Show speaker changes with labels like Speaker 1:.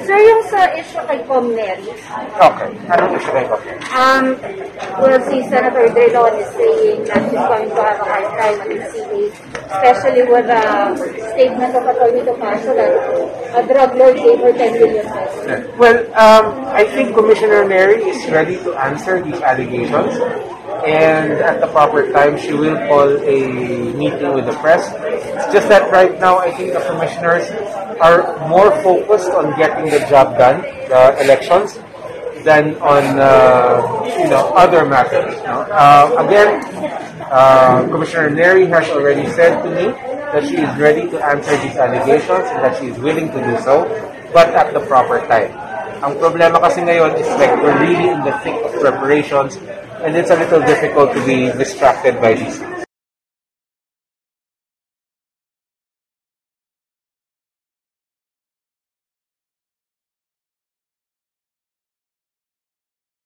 Speaker 1: Sir, yung sa issue kay Comneri,
Speaker 2: Okay. Anong issue kayo?
Speaker 1: well, si Senator Drilon is saying that he's going to have a hard time at the CA, especially with the statement of Atty. Topacio that a drug lord gave her 10 million pesos.
Speaker 2: Well, I think Commissioner Mary is ready to answer these allegations, and at the proper time, she will call a meeting with the press. It's just that right now, I think the commissioners are more focused on getting the job done, the elections, than on other matters. Again, Commissioner Neri has already said to me that she is ready to answer these allegations and that she is willing to do so, but at the proper time. Ang problema kasi ngayon is like we're really in the thick of preparations, and it's a little difficult to be distracted by these things.